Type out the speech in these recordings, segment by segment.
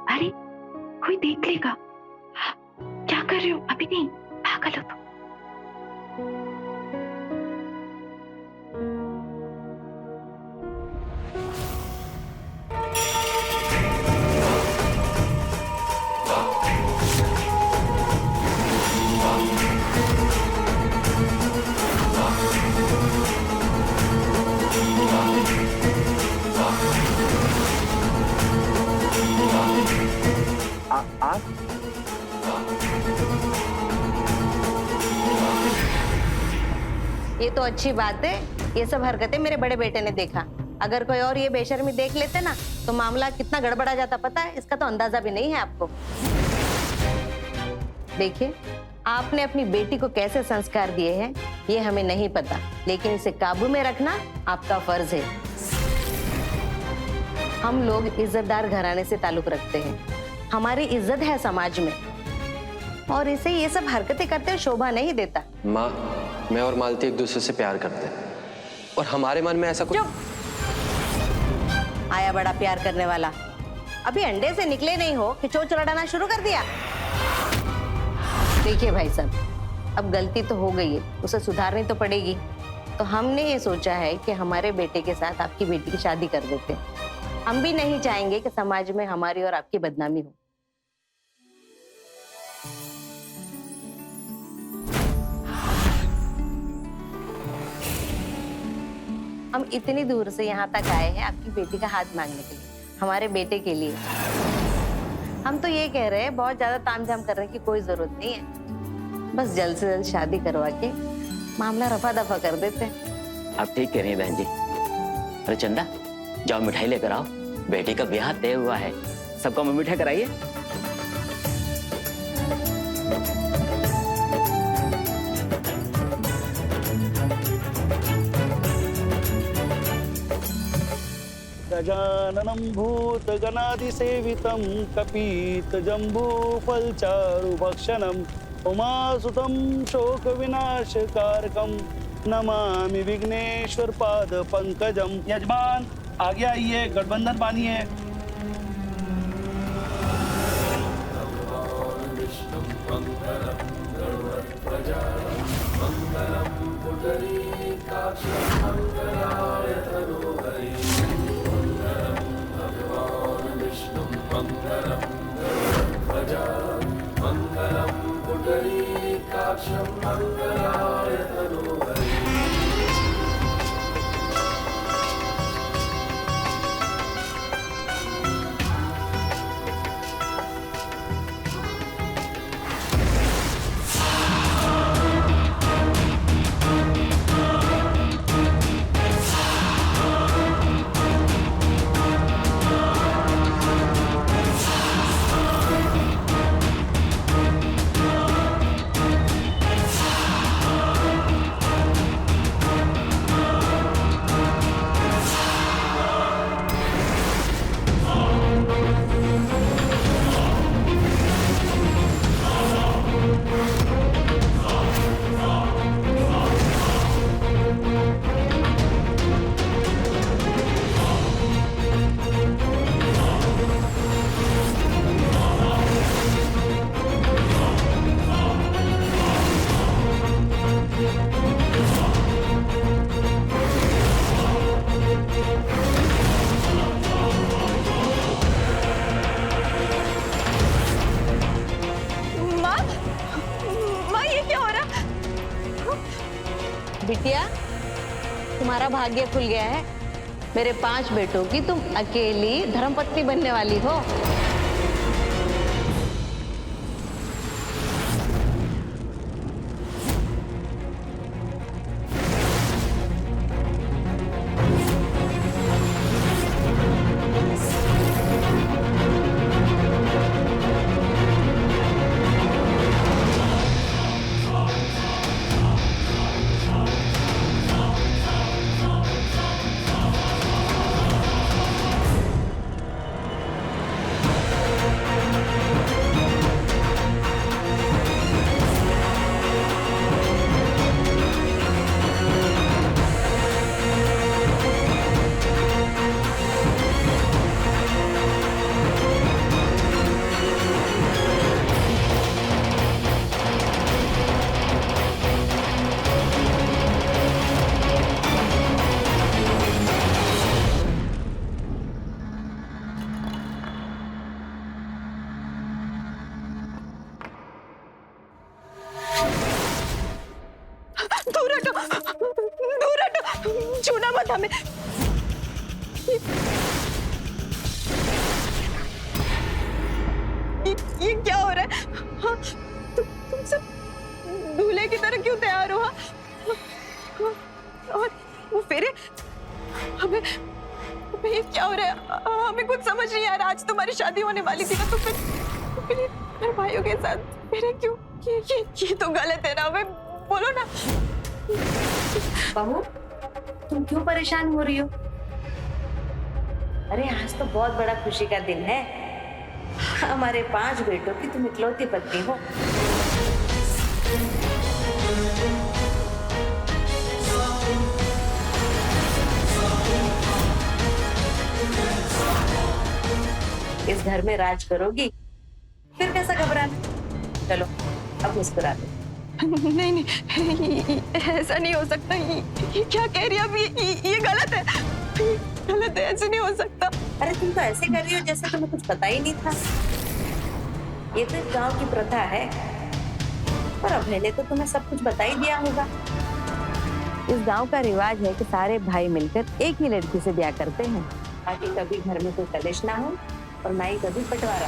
अरे कोई देख लेगा। क्या कर रहे हो? अभी नहीं, पागल हो तुम। आप ये तो अच्छी बात है। ये सब हरकतें मेरे बड़े बेटे ने देखा। अगर कोई और ये बेशर्मी देख लेते ना तो मामला कितना गड़बड़ा जाता पता है। इसका तो अंदाजा भी नहीं है आपको। देखिए, आपने अपनी बेटी को कैसे संस्कार दिए हैं ये हमें नहीं पता, लेकिन इसे काबू में रखना आपका फर्ज है। हम लोग इज्जतदार घराने से ताल्लुक रखते हैं, हमारी इज्जत है समाज में, और इसे ये सब हरकतें करते हुए शोभा नहीं देता। माँ, मैं और मालती एक दूसरे से प्यार करते हैं और हमारे मन में ऐसा कुछ। चुप! आया बड़ा प्यार करने वाला। अभी अंडे से निकले नहीं हो कि चोंच लड़ाना शुरू कर दिया। देखिए भाई साहब, अब गलती तो हो गई है, उसे सुधारनी तो पड़ेगी। तो हमने ये सोचा है कि हमारे बेटे के साथ आपकी बेटी की शादी कर देते हैं। हम भी नहीं चाहेंगे कि समाज में हमारी और आपकी बदनामी हो। हम इतनी दूर से यहाँ तक आए हैं आपकी बेटी का हाथ मांगने के लिए, हमारे बेटे के लिए। हम तो ये कह रहे हैं, बहुत ज्यादा तामझाम करने की कोई जरूरत नहीं है। बस जल्द से जल्द शादी करवा के मामला रफा दफा कर देते हैं। आप ठीक कह रही हैं बहन जी। अरे चंदा, जाओ मिठाई लेकर आओ, बेटी का ब्याह तय हुआ है, सबको मुंह मीठा कराइए। गजाननं भूतगणाधिसेवितं कपितजम्बूफलचारुभक्षणं उमासुतं शोकविनाशकारकं नमामि विघ्नेश्वर पाद पंकजम। यजमान आगे आइए, गठबंधन बांधिए। बिटिया, तुम्हारा भाग्य खुल गया है। मेरे 5 बेटों की तुम अकेली धर्मपत्नी बनने वाली हो। हमें ये क्या हो रहा है? हाँ, तुम सब दूल्हे की तरह क्यों तैयार हो? हाँ, और वो फेरे, हमें ये क्या हो रहा है? हमें कुछ समझ नहीं आ रहा। आज तुम्हारी शादी होने वाली थी ना, तो फिर ये मेरे भाइयों के साथ फेरे क्यों? ये तो गलत है ना। हमें बोलो ना। बहू, तुम क्यों परेशान हो रही हो? अरे आज तो बहुत बड़ा खुशी का दिन है। हमारे 5 बेटों की तुम इकलौती पत्नी हो। इस घर में राज करोगी, फिर कैसा घबराना। चलो अब मुस्कुरा दो। नहीं नहीं, ऐसा नहीं हो सकता। ये क्या कह रही है अब? ये गलत है, गलत है, ऐसे नहीं हो सकता। अरे तुम तो ऐसे कर रही हो जैसे तुम्हें कुछ पता ही नहीं था। ये तो इस गांव की प्रथा है, पर अभय ने तो तुम्हें सब कुछ बता ही दिया होगा। इस गांव का रिवाज है कि सारे भाई मिलकर एक ही लड़की से ब्याह करते हैं, ताकि कभी घर में कोई कलेश ना हो और ना ही कभी बंटवारा।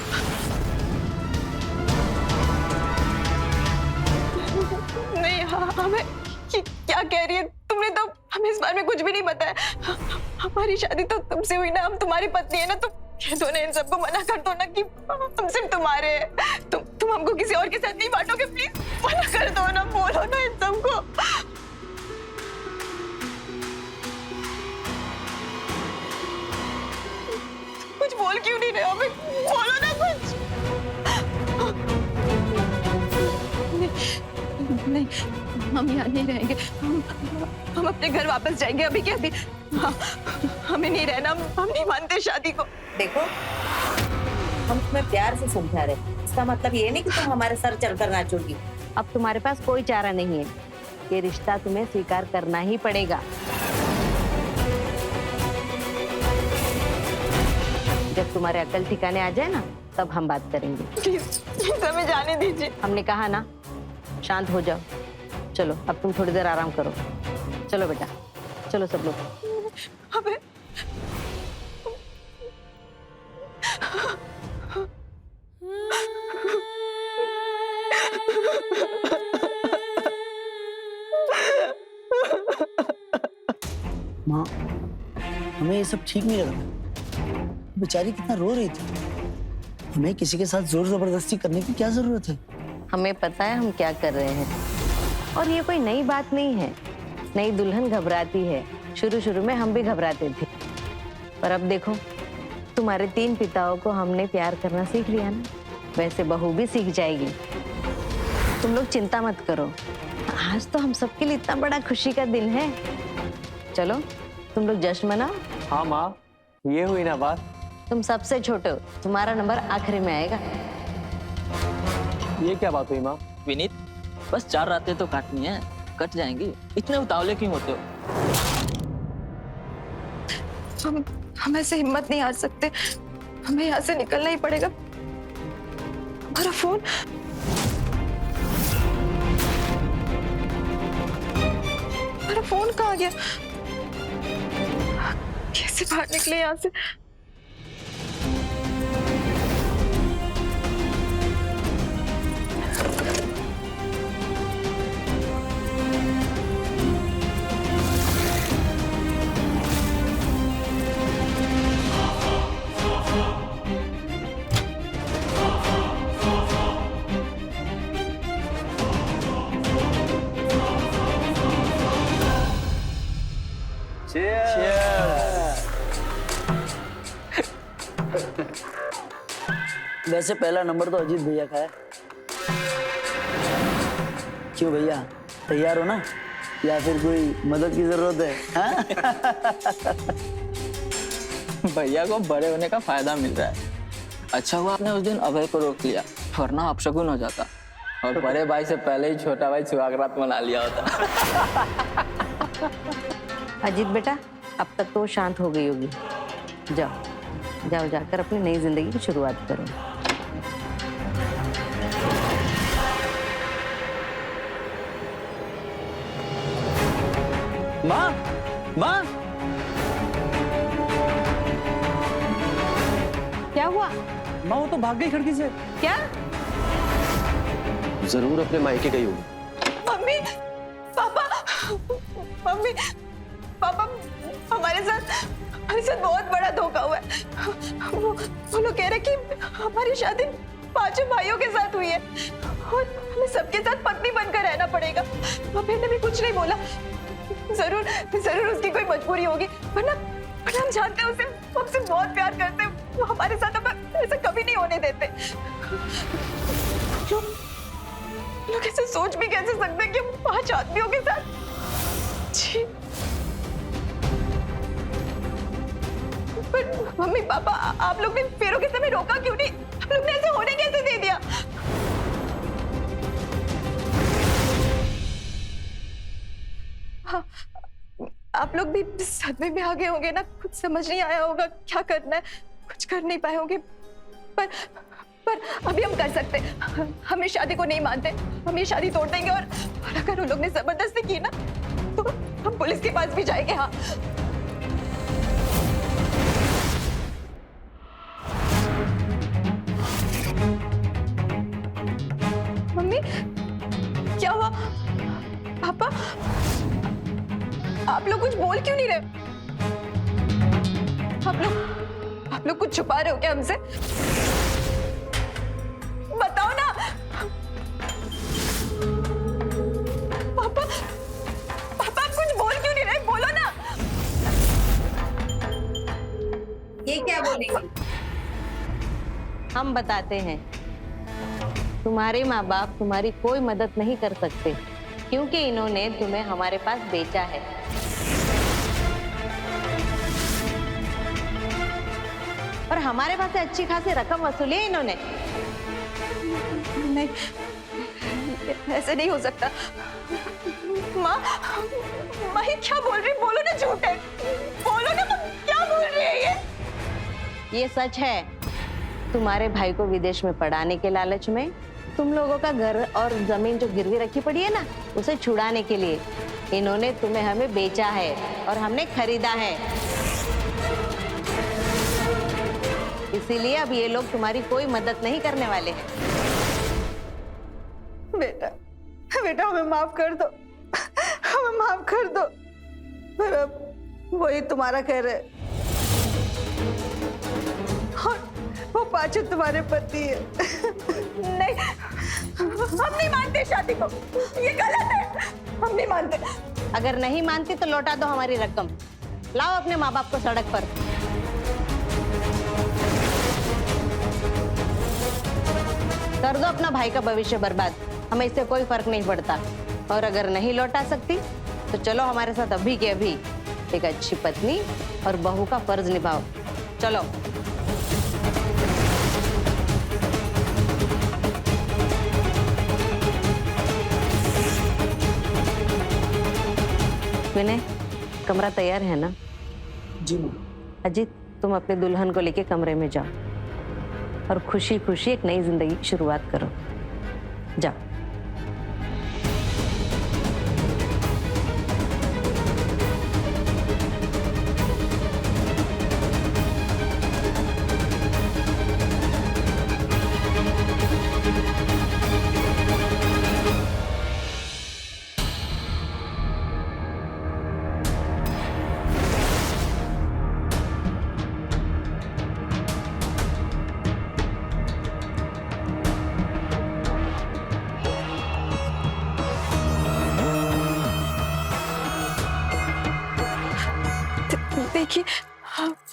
नहीं, हमें क्या कह रही है? तुमने तो हमें इस बारे में कुछ भी नहीं बताया। हमारी शादी तो तुमसे हुई ना, हम तुम्हारी पत्नी है ना। तुम कह दो ना, इन सबको मना कर दो ना कि हम सिर्फ तुम्हारे हैं। तुम हमको किसी और के साथ नहीं बांटोगे। प्लीज मना कर दो ना, बोलो ना इन सबको। कुछ बोल क्यों नहीं रहे हो? हमें बोलो ना कुछ। नहीं, हम यहाँ नहीं रहेंगे। हम अपने घर वापस जाएंगे अभी के अभी। हमें नहीं रहना। हम नहीं मानते शादी को। देखो, हम तुम्हें प्यार से समझा रहे, इसका मतलब ये नहीं कि तुम हमारे सर चढ़कर नाचोगी। अब तुम्हारे पास कोई चारा नहीं है, ये रिश्ता तुम्हें स्वीकार करना ही पड़ेगा। जब तुम्हारे अकल ठिकाने आ जाए ना, तब हम बात करेंगे। प्लीज हमें जाने दीजिए। हमने कहा ना, शांत हो जाओ। चलो अब तुम थोड़ी देर आराम करो। चलो बेटा, चलो सब लोग। हमें माँ, हमें ये सब ठीक नहीं लग रहा। बेचारी कितना रो रही थी। हमें किसी के साथ जोर जबरदस्ती करने की क्या जरूरत है? हमें पता है हम क्या कर रहे हैं, और ये कोई नई बात नहीं है। नई दुल्हन घबराती है, शुरू शुरू में हम भी घबराते थे, पर अब देखो तुम्हारे 3 पिताओं को हमने प्यार करना सीख लिया ना, वैसे बहू भी सीख जाएगी। तुम लोग चिंता मत करो, आज तो हम सबके लिए इतना बड़ा खुशी का दिन है। चलो तुम लोग जश्न मनाओ। हाँ माँ, ये हुई ना बात। तुम सबसे छोटे हो, तुम्हारा नंबर आखिरी में आएगा। ये क्या बात हुई माँ? विनीत, बस 4 रातें तो काटनी है, कट जाएंगी। इतने उतावले क्यों होते हो? हम ऐसे हिम्मत नहीं हार सकते। हमें यहाँ से निकलना ही पड़ेगा। हमारा फोन, हमारा फोन कहाँ गया? कैसे बाहर निकले यहाँ से? वैसे पहला नंबर तो अजीत भैया का है। क्यों भैया, तैयार हो ना, या फिर कोई मदद की जरूरत है? हाँ? भैया को बड़े होने का फायदा मिल रहा है। अच्छा हुआ आपने उस दिन अभय को रोक लिया, वरना अपशगुन हो जाता और बड़े भाई से पहले ही छोटा भाई सुहागरात मना लिया होता। अजीत बेटा, अब तक तो शांत हो गई होगी। जाओ जाओ, जाकर अपनी नई जिंदगी की शुरुआत करो। माँ, माँ, हुआ? माँ वो तो भाग गई खिड़की से। क्या? जरूर अपने मायके गई होगी। मम्मी, पापा, मम्मी, पापा, हमारे साथ बहुत बड़ा धोखा हुआ है। वो लोग कह रहे कि हमारी शादी 5 भाइयों के साथ हुई है और हमें सबके साथ पत्नी बनकर रहना पड़ेगा। मम्मी ने भी कुछ नहीं बोला। जरूर उसकी कोई मजबूरी होगी, वरना हम जानते हैं उसे, हमसे बहुत प्यार करते हैं। वो हमारे साथ अब ऐसा कभी नहीं होने देते। लोग ऐसे सोच भी कैसे सकते हैं कि हम 5 आदमियों के साथ। जी। पर मम्मी पापा, आप लोग ने फेरों के समय रोका क्यों नहीं? आप लोग ने ऐसे होने कैसे दे दिया? हाँ, आप लोग भी सदमे में आ गए होंगे ना, कुछ समझ नहीं आया होगा क्या करना है, कुछ कर नहीं पाए होंगे। पर अभी हम कर सकते हैं। हम इस शादी को नहीं मानते, हम ये शादी तोड़ देंगे और अगर उन लोग ने जबरदस्ती की ना तो हम पुलिस के पास भी जाएंगे। हाँ, मम्मी क्या हुआ? पापा, आप लोग कुछ बोल क्यों नहीं रहे? आप लोग कुछ छुपा रहे हो क्या हमसे? बताओ ना पापा, पापा आप कुछ बोल क्यों नहीं रहे? बोलो ना। ये क्या बोलेंगे? हम बताते हैं, तुम्हारे माँ बाप तुम्हारी कोई मदद नहीं कर सकते क्योंकि इन्होंने तुम्हें हमारे पास बेचा है। और हमारे पास से अच्छी खासी रकम वसूली है इन्होंने। नहीं, ऐसे नहीं हो सकता। माँ ये क्या बोल रही? बोलो ना, झूठ है। बोलो ना, क्या बोल रही है ये सच है। तुम्हारे भाई को विदेश में पढ़ाने के लालच में तुम लोगों का घर और जमीन जो गिरवी रखी पड़ी है ना, उसे छुड़ाने के लिए इन्होंने तुम्हें हमें बेचा है और हमने खरीदा है। इसीलिए अब ये लोग तुम्हारी कोई मदद नहीं करने वाले हैं। बेटा हमें माफ कर दो, हमें माफ कर दो। पर अब वही तुम्हारा कह रहे, और वो पांचों तुम्हारे पति है। नहीं, हम नहीं मानते शादी को, ये गलत है, हम नहीं मानते। अगर नहीं मानती तो लौटा दो हमारी रकम। लाओ अपने माँ बाप को सड़क पर। कर दो अपना भाई का भविष्य बर्बाद, हमें इससे कोई फर्क नहीं पड़ता। और अगर नहीं लौटा सकती तो चलो हमारे साथ अभी के अभी एक अच्छी पत्नी और बहू का फर्ज निभाओ। चलो। विनय, कमरा तैयार है ना? जी माँ। अजीत, तुम अपने दुल्हन को लेके कमरे में जाओ और खुशी खुशी एक नई जिंदगी की शुरुआत करो। जाओ। देखिए,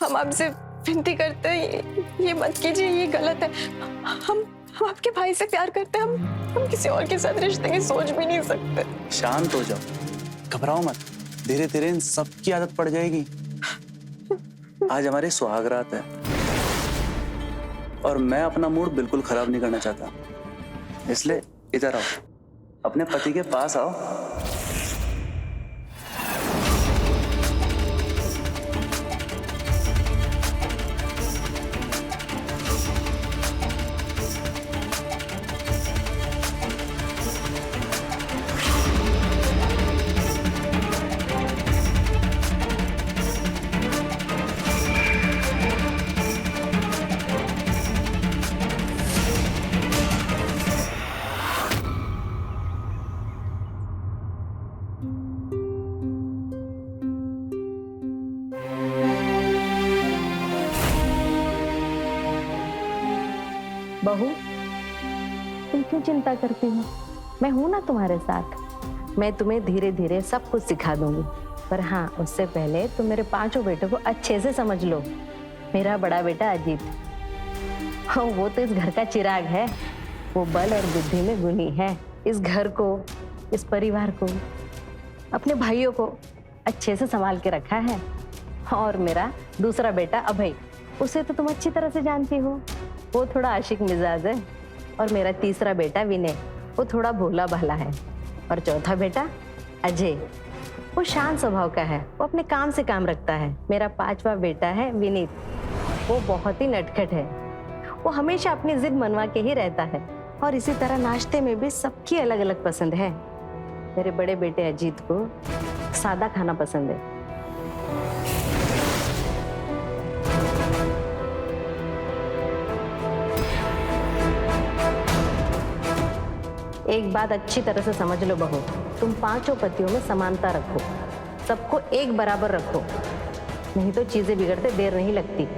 हम आपसे विनती करते हैं, ये मत कीजिए, ये गलत है। हम आपके भाई से प्यार करते हैं, हम किसी और के साथ रिश्ते की सोच भी नहीं सकते। शांत हो जाओ, घबराओ मत, धीरे धीरे इन सब की आदत पड़ जाएगी। आज हमारी सुहागरात है और मैं अपना मूड बिल्कुल खराब नहीं करना चाहता, इसलिए इधर आओ, अपने पति के पास आओ। बहू, तुम क्यों चिंता करती हो? मैं हूं ना तुम्हारे साथ। मैं तुम्हें धीरे धीरे सब कुछ सिखा दूंगी। पर हाँ, उससे पहले तुम मेरे पांचों बेटों को अच्छे से समझ लो। मेरा बड़ा बेटा अजीत, हाँ, वो तो इस घर का चिराग है। वो बल और बुद्धि में गुणी है। इस घर को, इस परिवार को, अपने भाइयों को अच्छे से संभाल के रखा है। और मेरा दूसरा बेटा अभय, उसे तो तुम अच्छी तरह से जानती हो। वो थोड़ा आशिक मिजाज है। और मेरा तीसरा बेटा विनय, वो थोड़ा भोला भाला है। और चौथा बेटा अजय, वो शांत स्वभाव का है। वो अपने काम से काम रखता है। मेरा पांचवा बेटा है विनीत, वो बहुत ही नटखट है। वो हमेशा अपनी जिद मनवा के ही रहता है। और इसी तरह नाश्ते में भी सबकी अलग अलग पसंद है। मेरे बड़े बेटे अजीत को सादा खाना पसंद है। एक बात अच्छी तरह से समझ लो बहू, तुम पांचों पतियों में समानता रखो। सबको एक बराबर रखो, नहीं तो चीजें बिगड़ते देर नहीं लगती।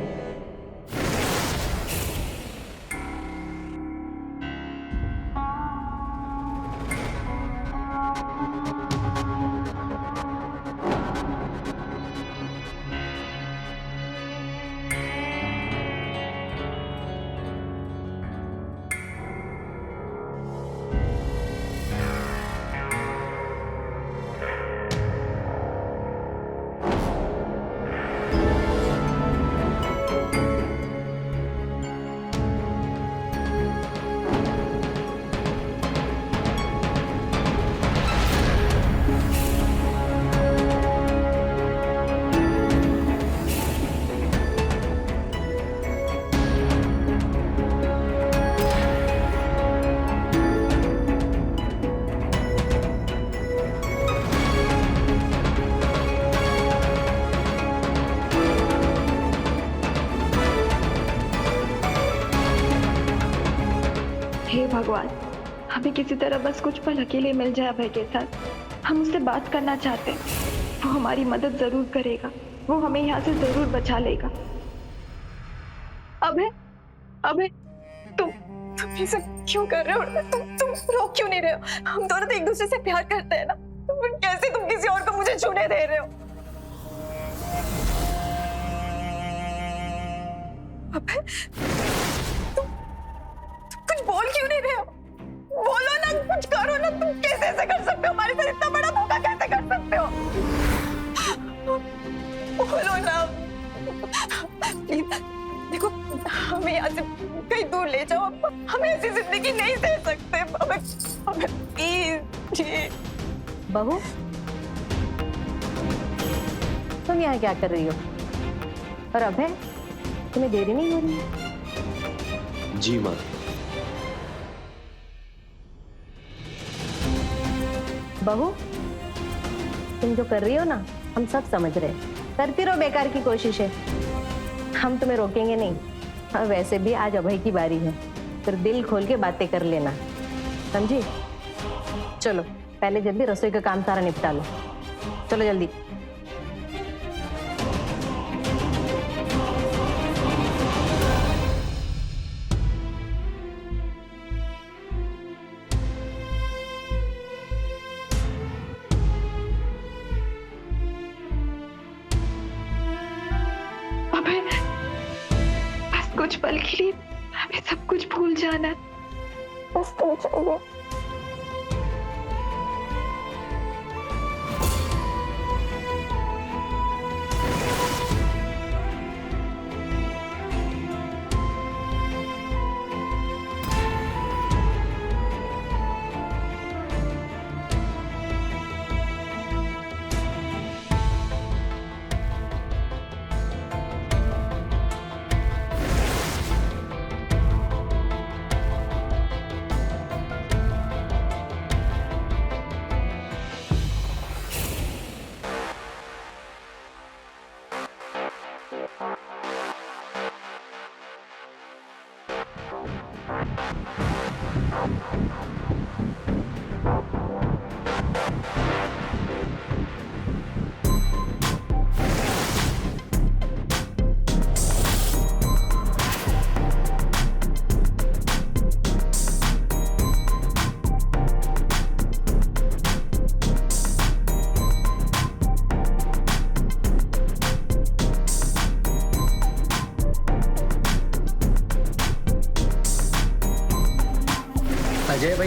हे भगवान, हमें किसी तरह बस कुछ पल अकेले मिल जाए अभय के साथ। हम उससे बात करना चाहते हैं। वो हमारी मदद जरूर करेगा। वो हमें यहाँ से जरूर बचा लेगा। अभय, अभय, तुम ये सब क्यों कर रहे हो? तुम रोक क्यों नहीं रहे हो? हम दोनों तो एक दूसरे से प्यार करते हैं ना। तो कैसे तुम किसी और को मुझे छूने दे रहे हो? अभय, कुछ बोल क्यों नहीं रहे हो? बोलो ना, कुछ करो ना। तुम कैसे ऐसे कर सकते हो? हमारे साथ इतना बड़ा धोखा कैसे कर सकते हो? बोलो ना प्लीज। देखो, हमें यहाँ से कहीं दूर ले जाओ। हम ऐसी जिंदगी नहीं दे सकते। हमें प्लीज। बहू, तुम यहाँ क्या कर रही हो? और अभय, तुम्हें देरी नहीं हो रही? जी माँ। बहू, तुम जो कर रही हो ना, हम सब समझ रहे हैं। करती रहो बेकार की कोशिशें, हम तुम्हें रोकेंगे नहीं। और वैसे भी आज अभय की बारी है, फिर दिल खोल के बातें कर लेना, समझी? चलो, पहले जल्दी रसोई का काम सारा निपटा लो। चलो जल्दी। अभय, बस कुछ पल के लिए हमें सब कुछ भूल जाना है। बस तुम चाहिए।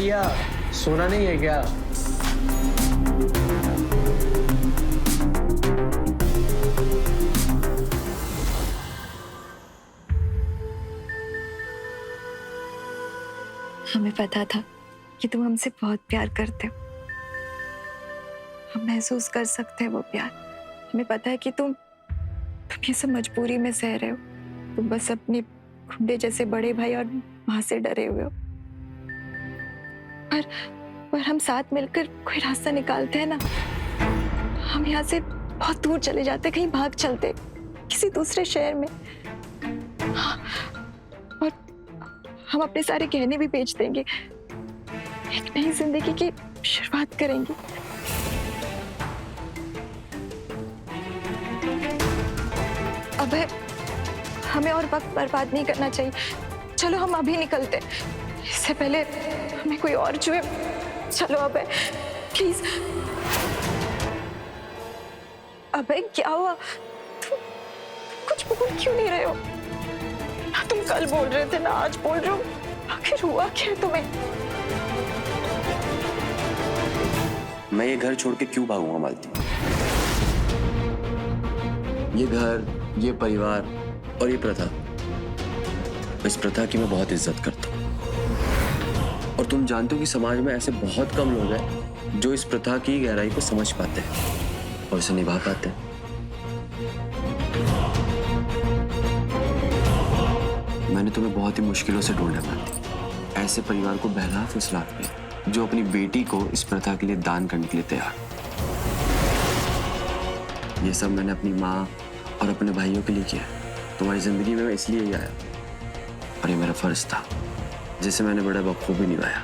भैया, सोना नहीं है क्या? हमें पता था कि तुम हमसे बहुत प्यार करते हो। हम महसूस कर सकते हैं वो प्यार। हमें पता है कि तुम ये सब मजबूरी में सह रहे हो। तुम बस अपने गुंडे जैसे बड़े भाई और माँ से डरे हुए हो। पर हम साथ मिलकर कोई रास्ता निकालते हैं ना, हम यहाँ से बहुत दूर चले जाते, कहीं भाग चलते किसी दूसरे शहर में। हाँ, और हम अपने सारे गहने भी बेच देंगे, एक नई जिंदगी की शुरुआत करेंगे। अबे हमें और वक्त बर्बाद नहीं करना चाहिए। चलो हम अभी निकलते, इससे पहले हमें कोई और छुए। चलो अबे प्लीज। अबे क्या हुआ? तुम कुछ बोल क्यों नहीं रहे हो? ना तुम कल बोल रहे थे ना आज बोल रहे हो। आखिर हुआ क्या तुम्हें? मैं ये घर छोड़ के क्यों भागूंगा मालती? ये घर, ये परिवार और ये प्रथा, इस प्रथा की मैं बहुत इज्जत करता हूँ। और तुम जानते हो कि समाज में ऐसे बहुत कम लोग हैं जो इस प्रथा की गहराई को समझ पाते हैं और इसे निभा पाते हैं। मैंने तुम्हें बहुत ही मुश्किलों से ढूंढा मालती। ऐसे परिवार को बहला फुसला के जो अपनी बेटी को इस प्रथा के लिए दान करने के लिए तैयार। ये सब मैंने अपनी माँ और अपने भाइयों के लिए किया। तुम्हारी जिंदगी में मैं इसलिए ही आया और ये मेरा फर्ज था जिसे मैंने बड़ा बखूबी निभाया।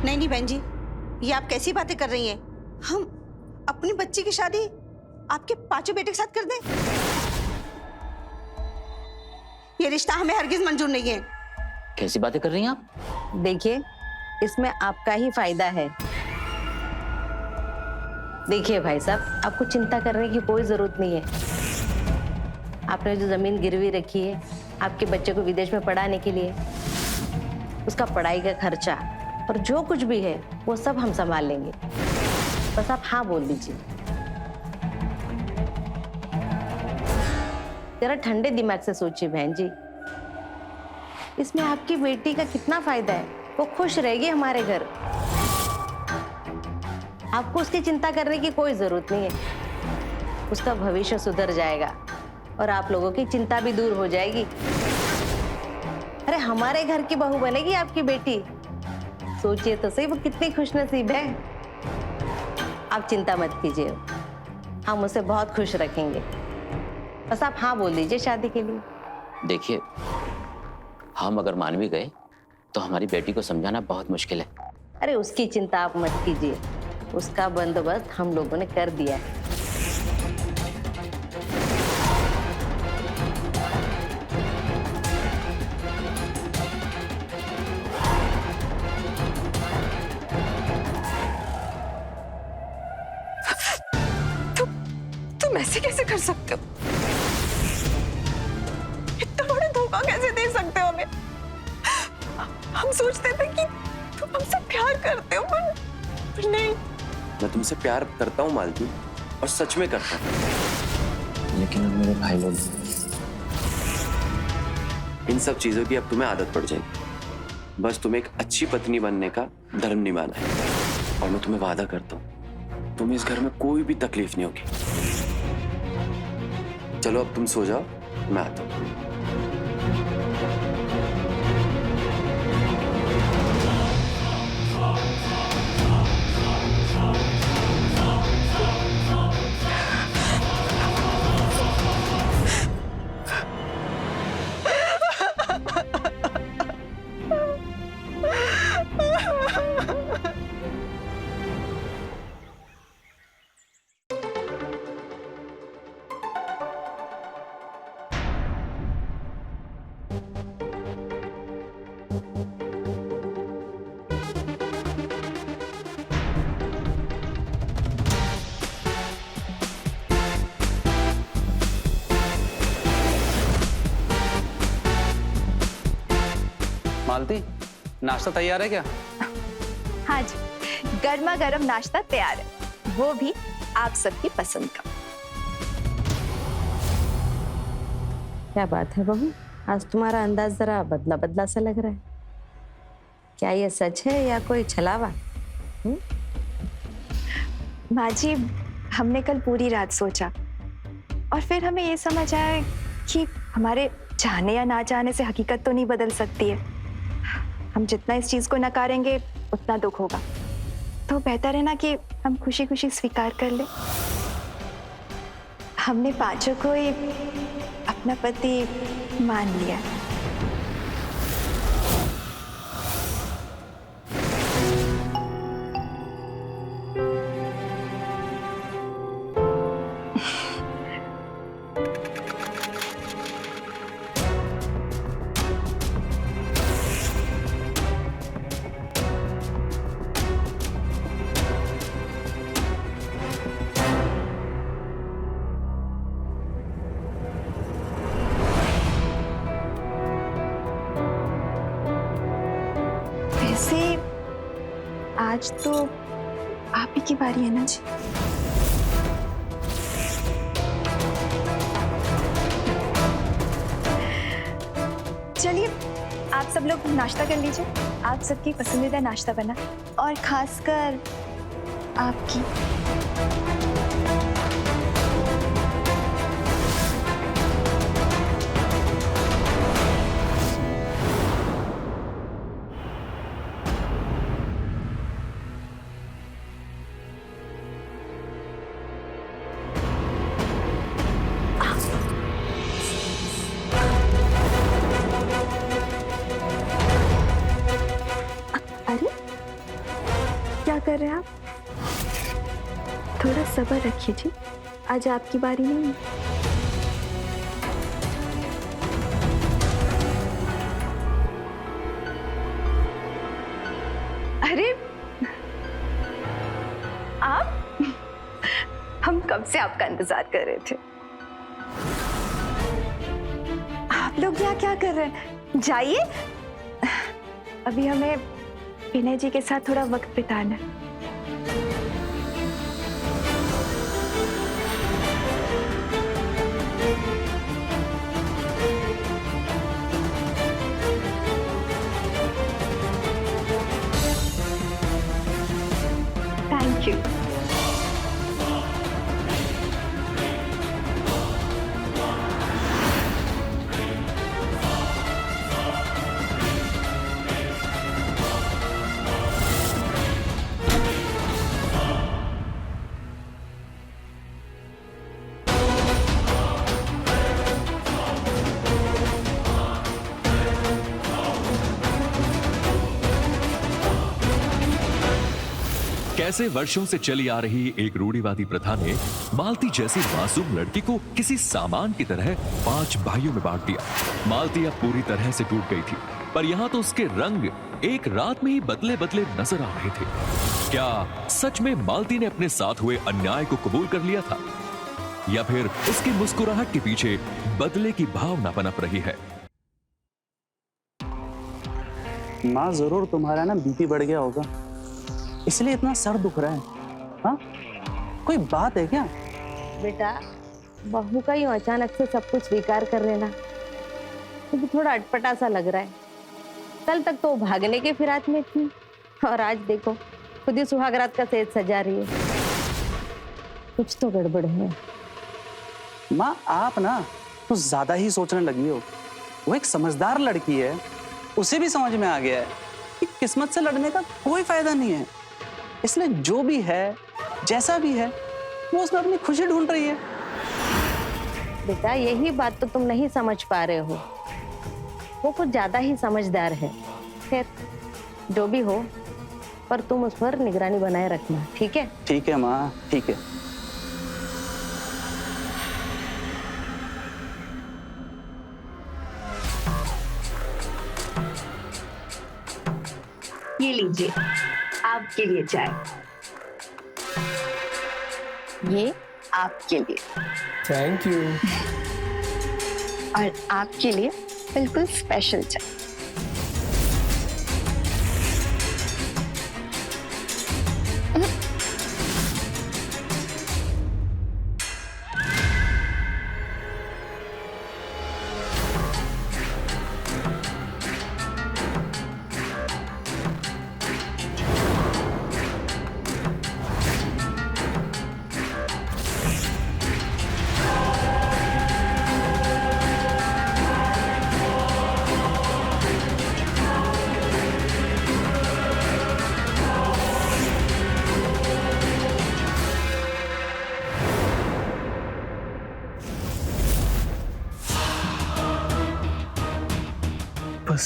नहीं बहन जी, ये आप कैसी बातें कर रही हैं? हम अपनी बच्ची की शादी आपके पांचों बेटे के साथ कर दें? ये रिश्ता हमें हरगिज मंजूर नहीं है। कैसी बातें कर रही हैं आप? देखिए, इसमें आपका ही फायदा है। देखिए भाई साहब, आपको चिंता करने की कोई जरूरत नहीं है। आपने जो जमीन गिरवी रखी है आपके बच्चे को विदेश में पढ़ाने के लिए, उसका पढ़ाई का खर्चा और जो कुछ भी है वो सब हम संभाल लेंगे। बस आप हाँ बोल दीजिए। जरा ठंडे दिमाग से सोचिए बहन जी, इसमें आपकी बेटी का कितना फायदा है। वो खुश रहेगी हमारे घर। आपको उसकी चिंता करने की कोई जरूरत नहीं है। उसका भविष्य सुधर जाएगा और आप लोगों की चिंता भी दूर हो जाएगी। अरे हमारे घर की बहू बनेगी आपकी बेटी। सोचिए तो सही, वो कितनी खुशनसीब है। आप चिंता मत कीजिए, हम उसे बहुत खुश रखेंगे। बस आप हाँ बोल दीजिए शादी के लिए। देखिए, हम अगर मान भी गए तो हमारी बेटी को समझाना बहुत मुश्किल है। अरे उसकी चिंता आप मत कीजिए, उसका बंदोबस्त हम लोगों ने कर दिया है। तुम ऐसे कैसे कर सकते हो? इतना बड़ा धोखा कैसे दे सकते हो हमें? हम सोचते थे कि तुम हमसे प्यार करते हो, पर नहीं। मैं तुमसे प्यार करता हूँ मालती, और सच में करता हूँ। लेकिन अब मेरे भाई लोग, इन सब चीजों की अब तुम्हें आदत पड़ जाएगी। बस तुम्हें एक अच्छी पत्नी बनने का धर्म निभाना है। और मैं तुम्हें वादा करता हूँ, तुम्हें इस घर में कोई भी तकलीफ नहीं होगी। चलो अब तुम सो जाओ, मैं आता हूँ। नाश्ता तैयार है क्या? हाँ जी, गर्मा गर्म नाश्ता तैयार है, वो भी आप सबकी पसंद का। क्या बात है बहू, आज तुम्हारा अंदाज जरा बदला बदला सा लग रहा है। क्या ये सच है या कोई छलावा? माँ जी, हमने कल पूरी रात सोचा और फिर हमें ये समझ आया कि हमारे चाहने या ना चाहने से हकीकत तो नहीं बदल सकती है। हम जितना इस चीज को नकारेंगे उतना दुख होगा, तो बेहतर है ना कि हम खुशी खुशी स्वीकार कर ले। हमने पांचों को ही अपना पति मान लिया। वैसे आज तो आप ही की बारी है ना जी। चलिए आप सब लोग नाश्ता कर लीजिए, आप सबकी पसंदीदा नाश्ता बना, और खासकर आपकी। अरे क्या कर रहे हैं आप? थोड़ा सब्र रखिए जी, आज आपकी बारी नहीं है। अरे आप, हम कब से आपका इंतजार कर रहे थे। आप लोग यहाँ क्या कर रहे हैं? जाइए, अभी हमें विनय जी के साथ थोड़ा वक्त बिताना है। Thank you. कैसे वर्षों से चली आ रही एक रूढ़िवादी प्रथा ने मालती जैसी मासूम लड़की को किसी सामान की तरह 5 भाइयों में बांट दिया। मालती अब पूरी तरह से टूट गई थी, पर यहाँ तो उसके रंग एक रात में ही बदले बदले नजर आ रहे थे। क्या सच में मालती ने अपने साथ हुए अन्याय को कबूल कर लिया था, या फिर उसकी मुस्कुराहट के पीछे बदले की भावना पनप रही है? माँ, जरूर तुम्हारा ना बीपी बढ़ गया होगा, इसलिए इतना सर दुख रहा है। हाँ, कोई बात है क्या? बेटा, बहू का यूं अचानक से सब कुछ स्वीकार कर लेना मुझे थोड़ा अटपटा सा लग रहा है। कल तक तो भागने के फिराक में थी, और आज देखो खुद ही सुहागरात का सेज सजा रही है। कुछ तो गड़बड़ है। माँ, आप ना तो ज्यादा ही सोचने लगी हो। वो एक समझदार लड़की है, उसे भी समझ में आ गया है कि किस्मत से लड़ने का कोई फायदा नहीं है, इसलिए जो भी है, जैसा भी है, वो उसमें अपनी खुशी ढूंढ रही है। बेटा, यही बात तो तुम नहीं समझ पा रहे हो। वो कुछ ज्यादा ही समझदार है। खैर, जो भी हो, पर तुम उस पर निगरानी बनाए रखना, ठीक है? ठीक है माँ, ठीक है। ये लीजिए, आपके लिए चाय। ये आपके लिए। Thank you. और आपके लिए बिल्कुल स्पेशल चाय।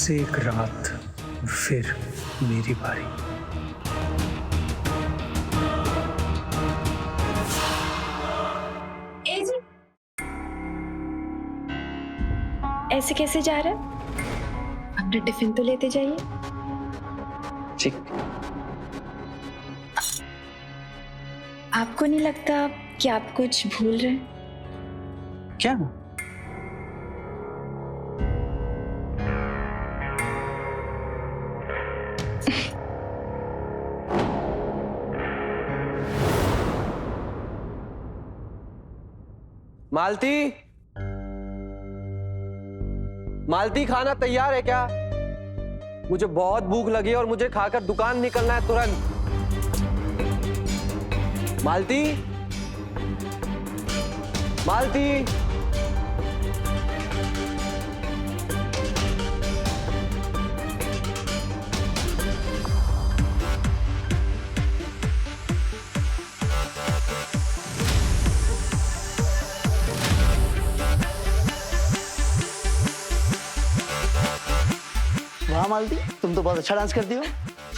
बस एक रात, फिर मेरी बारी। ऐसे कैसे जा रहा है? अपना टिफिन तो लेते जाइए। ठीक। आपको नहीं लगता कि आप कुछ भूल रहे हैं? क्या? मालती, मालती खाना तैयार है क्या? मुझे बहुत भूख लगी है और मुझे खाकर दुकान निकलना है तुरंत। मालती, मालती। वाह मालती, तुम तो बहुत अच्छा डांस करती हो।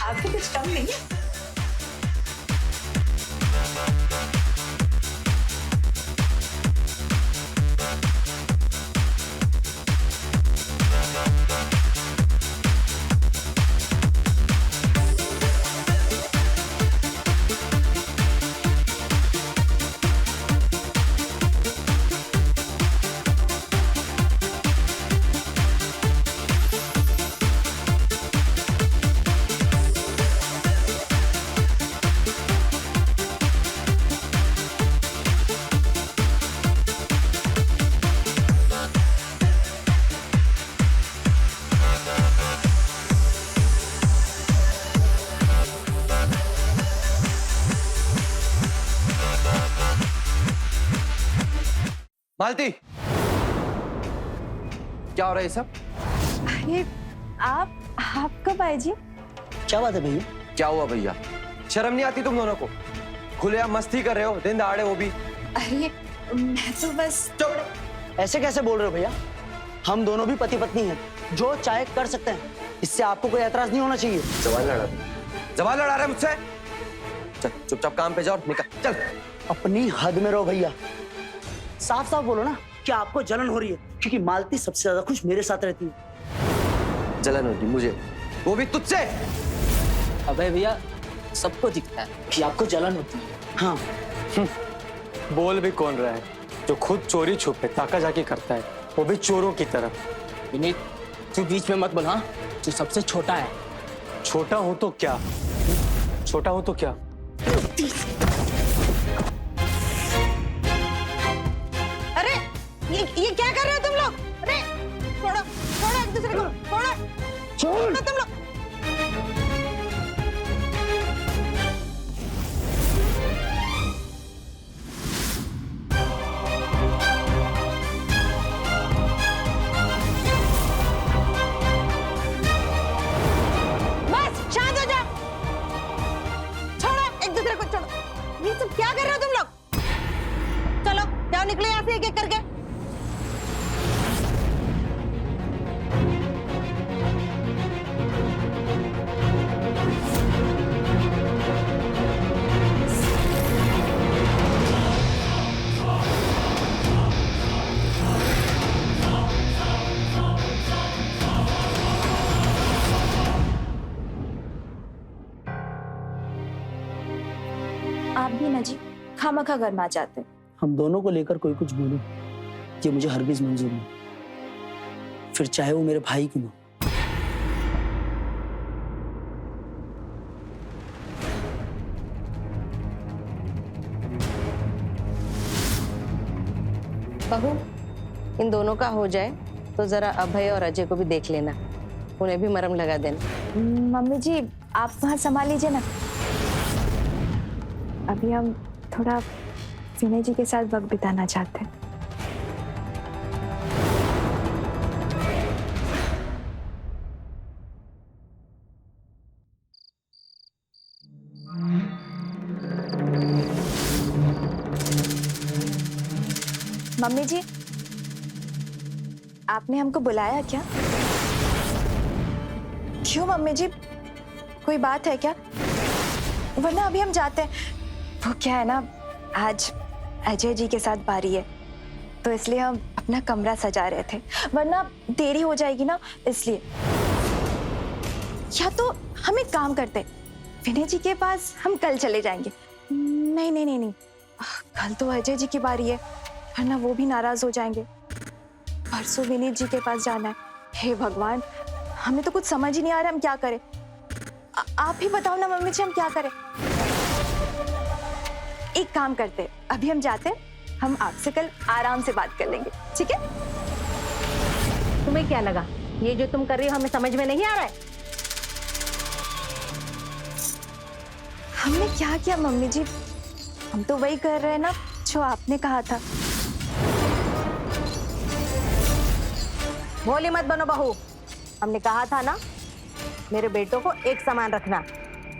आपको कुछ कम नहीं है? मालती, क्या हो रहा है ये सब? ये आप कब आए जी? क्या बात है भैया? क्या हुआ भैया? शर्म नहीं आती तुम दोनों को? खुलेआम मस्ती कर रहे हो, दिन दहाड़े, वो भी। अरे मैं तो बस। ऐसे कैसे बोल रहे हो भैया? हम दोनों भी पति पत्नी हैं, जो चाहे कर सकते हैं। इससे आपको कोई ऐतराज नहीं होना चाहिए। जवान लड़ा रहा है मुझसे? चल चुपचाप काम पे जाओ, निकल चल। अपनी हद में रहो भैया। साफ साफ बोलो ना कि आपको जलन हो रही है, क्योंकि मालती सबसे ज्यादा खुश मेरे साथ रहती है। जलन होती मुझे, वो भी तुझसे। अबे भैया, सबको दिखता है कि आपको जलन होती है। हाँ, बोल भी कौन रहा है? जो खुद चोरी छुपे ताका जाके करता है, वो भी चोरों की तरफ। विनीत, तू बीच में मत बोल। हाँ, तू सबसे छोटा है। छोटा हो तो क्या? छोटा हो तो क्या? अरे ये क्या कर रहे हो तुम लोग? अरे छोड़ो छोड़ो एक दूसरे को, छोड़ो तुम लोग। बस शांत हो जाओ, छोड़ो एक दूसरे को, छोड़ो। ये सब क्या कर रहे हो तुम लोग? चलो जाओ, निकलो यहाँ से एक एक करके। आप भी ना जी खामखा घर में आ जाते। हम दोनों को लेकर कोई कुछ बोले, ये मुझे हरगिज मंजूर नहीं, फिर चाहे वो मेरे भाई क्यों ना। बहू, इन दोनों का हो जाए तो जरा अभय और अजय को भी देख लेना, उन्हें भी मरहम लगा देना। मम्मी जी आप वहाँ संभाल लीजिए ना, अभी हम थोड़ा विनय जी के साथ वक्त बिताना चाहते हैं। मम्मी जी, आपने हमको बुलाया क्या? क्यों मम्मी जी, कोई बात है क्या? वरना अभी हम जाते हैं। वो क्या है ना, आज अजय जी के साथ बारी है, तो इसलिए हम अपना कमरा सजा रहे थे, वरना देरी हो जाएगी ना, इसलिए। या तो हम एक काम करते, विनय जी के पास हम कल चले जाएंगे। नहीं नहीं नहीं नहीं, कल तो अजय जी की बारी है, वरना वो भी नाराज हो जाएंगे। परसों विनीत जी के पास जाना है। हे भगवान, हमें तो कुछ समझ ही नहीं आ रहा हम क्या करें। आप ही बताओ ना मम्मी जी, हम क्या करें? एक काम करते, अभी हम जाते, हम आपसे कल आराम से बात कर लेंगे, ठीक है? तुम्हें क्या लगा ये जो तुम कर रही हो हमें समझ में नहीं आ रहा है? हमने क्या किया मम्मी जी? हम तो वही कर रहे हैं ना जो आपने कहा था। भोली मत बनो बहू, हमने कहा था ना मेरे बेटों को एक समान रखना।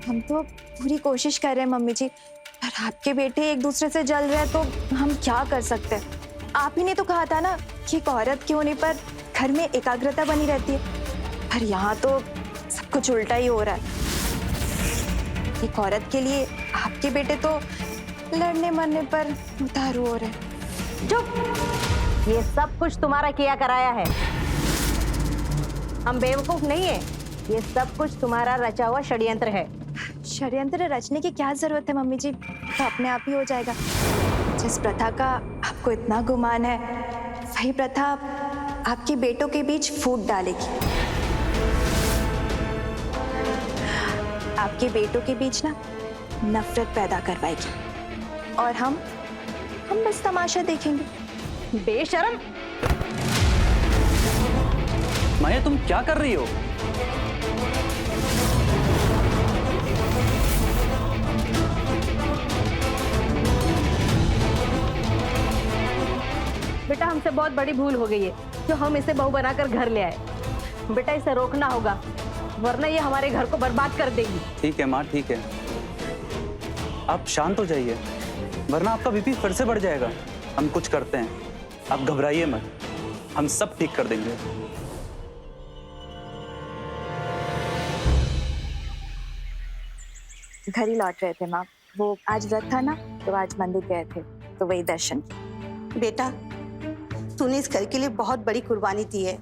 हम तो पूरी कोशिश कर रहे हैं मम्मी जी, पर आपके बेटे एक दूसरे से जल रहे हैं तो हम क्या कर सकते हैं? आप ही ने तो कहा था ना कि एक औरत के होने पर घर में एकाग्रता बनी रहती है, पर यहाँ तो सब कुछ उल्टा ही हो रहा है। एक औरत के लिए आपके बेटे तो लड़ने मरने पर उतारू हो रहे हैं। चुप! ये सब कुछ तुम्हारा किया कराया है, हम बेवकूफ नहीं है। ये सब कुछ तुम्हारा रचा हुआ षड्यंत्र है। षड्यंत्र रचने की क्या जरूरत है मम्मी जी, तो अपने आप ही हो जाएगा। जिस प्रथा का आपको इतना गुमान है, वही प्रथा आपके बेटों के बीच फूट डालेगी। आपके बेटों के बीच ना नफरत पैदा करवाएगी, और हम बस तमाशा देखेंगे। बेशरम! माया, तुम क्या कर रही हो? बेटा हमसे बहुत बड़ी भूल हो गई है जो हम इसे बहू बनाकर घर ले आए। बेटा इसे रोकना होगा, वरना ये हमारे घर को बर्बाद कर देगी। ठीक है माँ, ठीक है, आप शांत हो जाइए, वरना आपका बीपी फिर से बढ़ जाएगा। हम कुछ करते हैं, आप घबराइए मत, हम सब ठीक कर देंगे। घर ही लौट रहे थे माँ, वो आज व्रत था ना, तो आज मंदिर गए थे, तो वही दर्शन। बेटा, तूने इस घर के लिए बहुत बड़ी कुर्बानी दी है,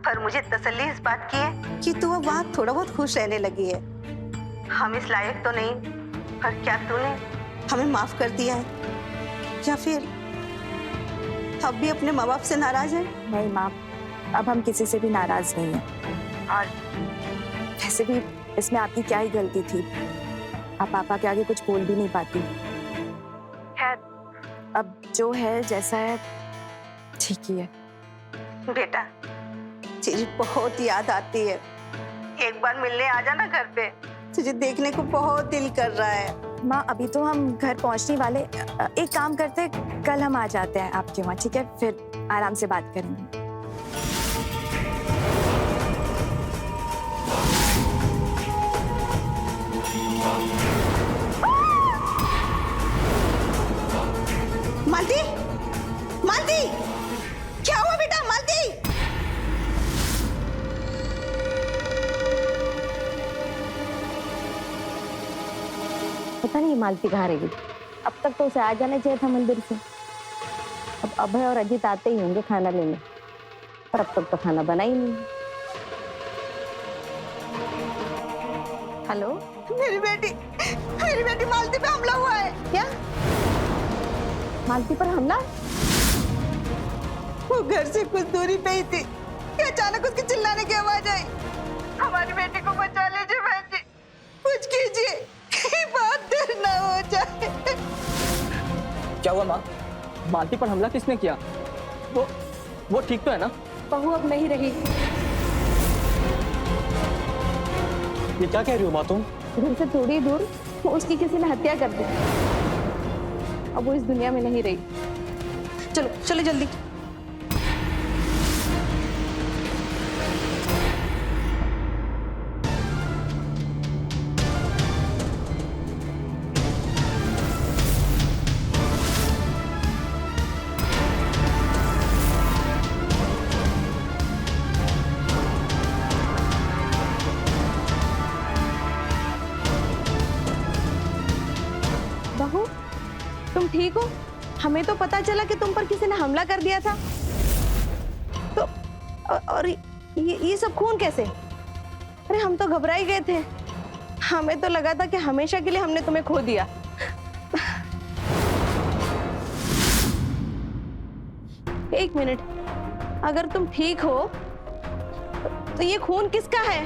पर मुझे तसल्ली इस बात की है कि तू अब वहाँ थोड़ा बहुत खुश रहने लगी है। हम इस लायक तो नहीं, पर क्या तूने हमें माफ कर दिया है, या फिर अब भी अपने माँ बाप से नाराज है? नहीं माँ, अब हम किसी से भी नाराज नहीं हैं। और वैसे भी इसमें आपकी क्या ही गलती थी, आप पापा के आगे कुछ बोल भी नहीं पाती। खैर, अब जो है जैसा है ठीक ही है। बेटा, तुझे बहुत याद आती है, एक बार मिलने आ जाना घर पे, तुझे देखने को बहुत दिल कर रहा है। माँ अभी तो हम घर पहुंचने वाले, एक काम करते, कल हम आ जाते हैं आपके वहाँ, ठीक है? फिर आराम से बात करेंगे। मालती, मालती, क्या हुआ बेटा? मालती, पता नहीं मालती कहाँ रहेगी। अब तक तो उसे आ जाना चाहिए था मंदिर से। अब अभय और अजीत आते ही होंगे खाना लेने, पर अब तक तो खाना बना ही नहीं। हेलो, मेरी बेटी मालती पे हमला हुआ है। क्या? मालती पर हमला? वो घर से कुछ दूरी पे ही थी कि अचानक उसके चिल्लाने की आवाज आई। हमारी बेटी को बचा लीजिए बहन जी, कुछ कीजिए, कहीं बहुत देर ना हो जाए। क्या हुआ माँ? मालती पर हमला किसने किया? वो ठीक तो है ना? बहू अब नहीं रही। ये क्या कह रही हो माँ तुम? घर से थोड़ी दूर उसकी किसी ने हत्या कर दी, अब वो इस दुनिया में नहीं रही। चलो चलो जल्दी। तुम ठीक हो? हमें तो पता चला कि तुम पर किसी ने हमला कर दिया था। तो और ये सब खून कैसे? अरे हम तो घबरा ही गए थे, हमें तो लगा था कि हमेशा के लिए हमने तुम्हें खो दिया। एक मिनट, अगर तुम ठीक हो तो ये खून किसका है?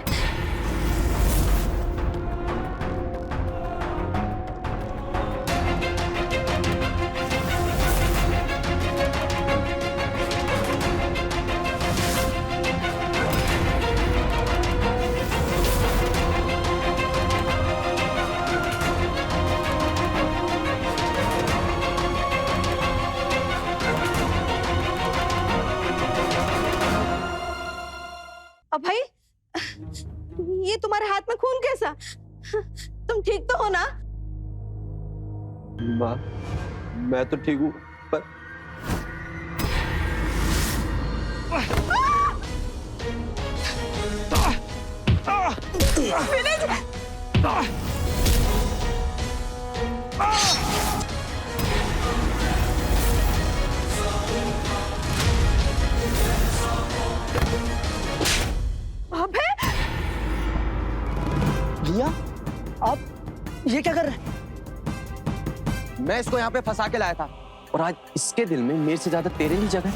अब भाई, ये तुम्हारे हाथ में खून कैसा? तुम ठीक तो हो ना? माँ, मैं तो ठीक हूँ, पर अबे भैया, आप ये क्या कर रहे हैं? मैं इसको यहाँ पे फंसा के लाया था और आज इसके दिल में मेरे से ज्यादा तेरे लिए जगह है।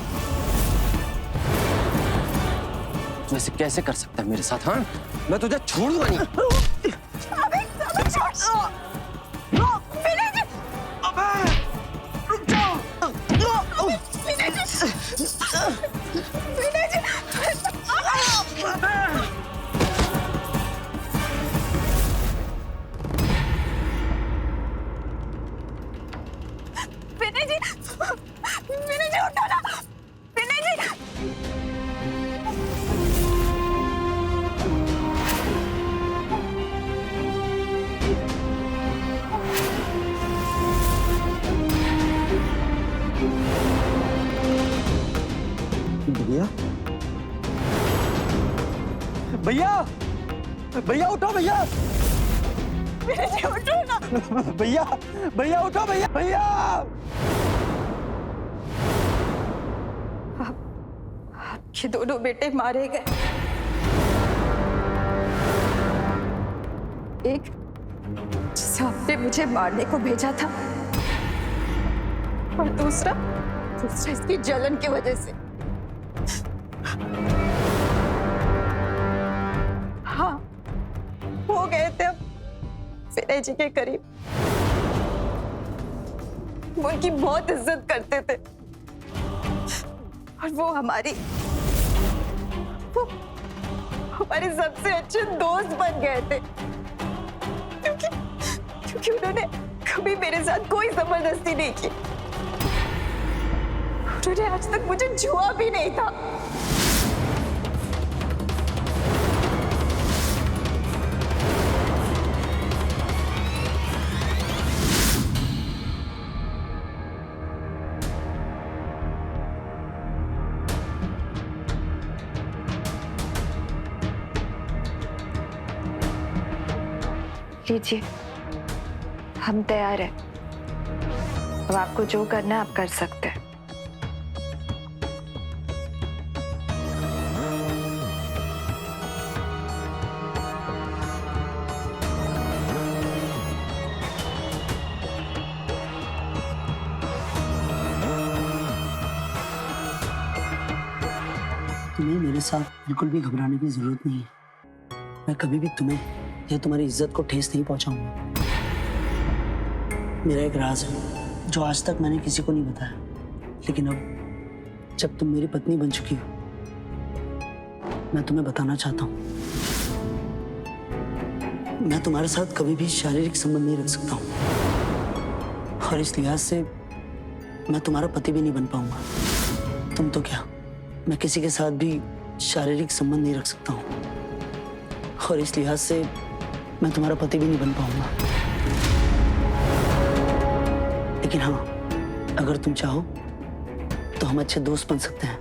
तू ऐसे कैसे कर सकता है मेरे साथ? हाँ, मैं तुझे छोड़ूंगा नहीं। अबे छोड़। विनय जी, रुक जाओ। विनय जी, विनय जी उठो ना, विनय जी। भैया, भैया, भैया उठो भैया, विनय जी उठो ना। भैया, भैया उठो भैया, भैया। आपके दोनों बेटे मारे गए, एक जिसे आपने मुझे मारने को भेजा था और दूसरा इसकी जलन की वजह से। हाँ, हो गए थे हम विनय जी के करीब, वो उनकी बहुत इज्जत करते थे और वो हमारी सबसे अच्छे दोस्त बन गए थे, क्योंकि उन्होंने कभी मेरे साथ कोई जबरदस्ती नहीं की। उन्होंने आज तक मुझे छुआ भी नहीं था। लीजिए, हम तैयार हैं। अब आपको जो करना है आप कर सकते हैं। तुम्हें मेरे साथ बिल्कुल भी घबराने की जरूरत नहीं है। मैं कभी भी तुम्हें या तुम्हारी इज्जत को ठेस नहीं पहुंचाऊंगा। मेरा एक राज है जो आज तक मैंने किसी को नहीं बताया, लेकिन अब जब तुम मेरी पत्नी बन चुकी हो, मैं तुम्हें बताना चाहता हूँ। मैं तुम्हारे साथ कभी भी शारीरिक संबंध नहीं रख सकता हूँ और इस लिहाज से मैं तुम्हारा पति भी नहीं बन पाऊंगा। तुम तो क्या, मैं किसी के साथ भी शारीरिक संबंध नहीं रख सकता हूँ और इस लिहाज से मैं तुम्हारा पति भी नहीं बन पाऊंगा। लेकिन हाँ, अगर तुम चाहो तो हम अच्छे दोस्त बन सकते हैं।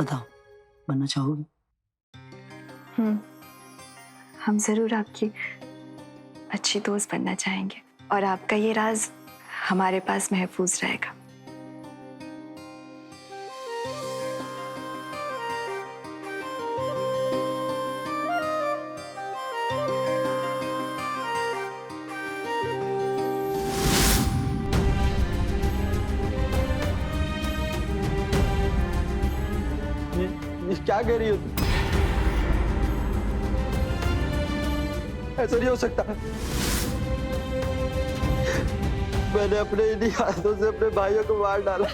बताओ, बनना चाहोगी? हम जरूर आपकी अच्छी दोस्त बनना चाहेंगे और आपका ये राज हमारे पास महफूज रहेगा। ये क्या कह रही हो तुम? ऐसा नहीं हो सकता। मैंने अपने इन्हीं हाथों से अपने भाइयों को मार डाला।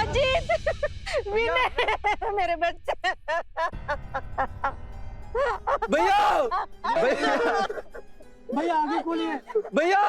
अजीत, विनय, मेरे बच्चे। भैया, भैया, भैया आगे खोलिए, भैया।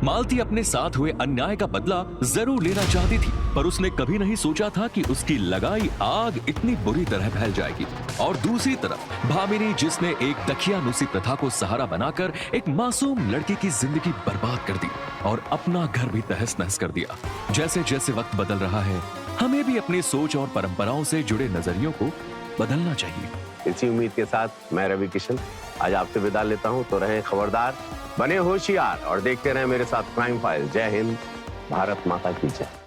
मालती अपने साथ हुए अन्याय का बदला जरूर लेना चाहती थी, पर उसने कभी नहीं सोचा था कि उसकी लगाई आग इतनी बुरी तरह फैल जाएगी। और दूसरी तरफ भामिनी, जिसने एक दकियानुसी प्रथा को सहारा बनाकर एक मासूम लड़की की जिंदगी बर्बाद कर दी और अपना घर भी तहस नहस कर दिया। जैसे जैसे वक्त बदल रहा है, हमें भी अपनी सोच और परंपराओं से जुड़े नजरियों को बदलना चाहिए। इसी उम्मीद के साथ मैं रवि किशन आज आपसे विदा लेता हूं। तो रहें खबरदार, बने होशियार और देखते रहें मेरे साथ क्राइम फाइल। जय हिंद, भारत माता की जय।